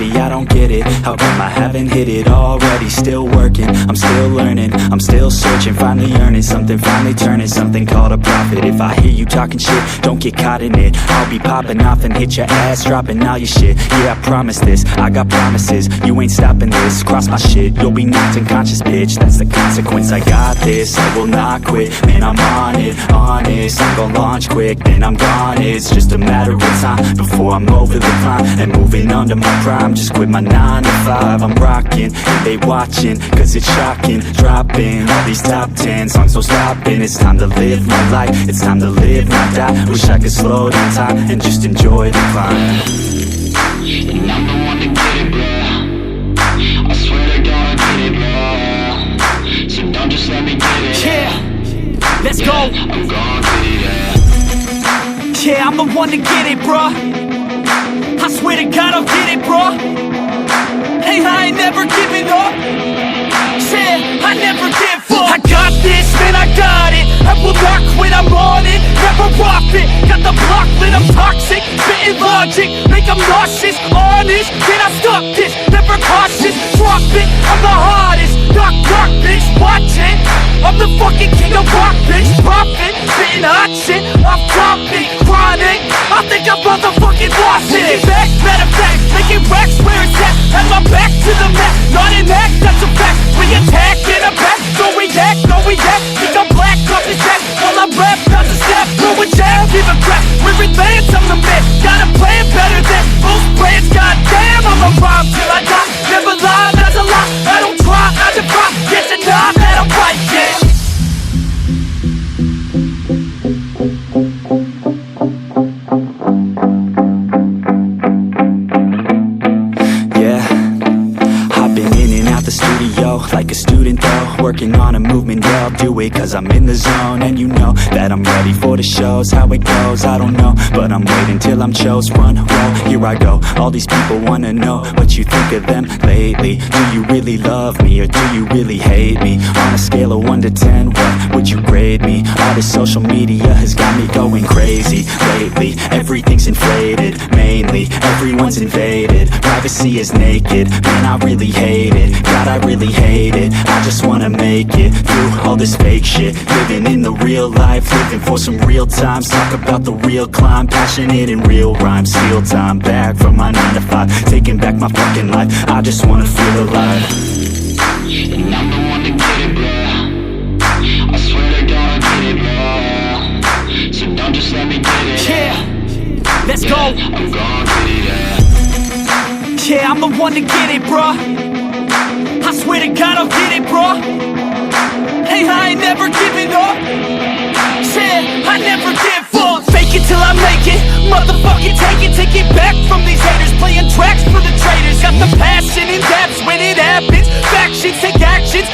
heavy, I don't get it. How come I haven't hit it already? Still working, I'm still learning, I'm still searching, finally earning something, finally turning something called a profit. If I hear you talking shit, don't get caught in it. I'll be popping off and hit your ass, dropping all your shit. Yeah, I promise this, I got promises, you ain't stopping this. Cross my shit, you'll be knocked unconscious, bitch. That's the consequence, I got this, I will not quit. Man, I'm on it, honest, I'm gon' launch quick, then I'm gone. It's just a matter of time before I'm over the climb and moving under my prime. Just quit my 9 to 5, I'm rocking, and they watching, cause it's shocking. Dropping all these top 10 songs, so stopping. It's time to live my life, it's time to live, not die. Wish I could slow down time and just enjoy the climb. And I'm the one to get it, bro. I swear to God I get it, bro. So don't just let me get it. Yeah, let's go. I'm gon' get it, yeah. Yeah, I'm the one to get it, bro. I swear to God I'll get it, bro. Hey, I ain't never giving up. Yeah, I never give up. I got this, man, I got it. I will not quit, I'm on it. Never off it. Got the block lit, I'm toxic. Spitting logic, make them nauseous. Honest, can I stop this? Never cautious, drop it. I'm the hardest. Knock, knock, bitch, watch it. I'm the fucking king of rock, bitch. Profit, spitting hot shit. I'm topic, chronic. I think I'm motherfucking lost it. Making back, matter of fact, making racks where it's at. Have my back to the mat, not an act, that's a fact. We attack in a back, don't react, don't react. Think I'm black off his back, while I rap, not to step. Throw a jab, give a crap. We're advanced, I'm the man. Got a plan better than most brands. Goddamn, I'm a rhyme till I die. Never lie, that's a lie. I don't try, I defy. Yes and nah, that I'm right, yeah. Like a student though, working on a movement, yeah, I'll do it cause I'm in the zone. And you know that I'm ready for the shows. How it goes, I don't know, but I'm waiting till I'm chose. Front row, here I go. All these people wanna know what you think of them lately. Do you really love me or do you really hate me? On a scale of 1 to 10, what would you grade me? All this social media has got me going crazy lately. Everything's inflated, mainly everyone's invaded. Privacy is naked, man, I really hate it. God, I really hate it. I just wanna make it through all this fake shit. Living in the real life, living for some real times. Talk about the real climb, passionate in real rhymes. Steal time back from my 9 to 5, taking back my fucking life. I just wanna feel alive. And I'm the one to get it, bro. I swear to God I get it, bro. So don't just let me get it. Yeah, let's go. I'm gon' get it, yeah. Yeah, I'm the one to get it, bro. I swear to God I'll get it, bro. Hey, I ain't never giving up. Yeah, I never give up. Fake it till I make it. Motherfucking take it back from these haters. Playing tracks for the traitors. Got the passion in depths when it happens. Factions take actions.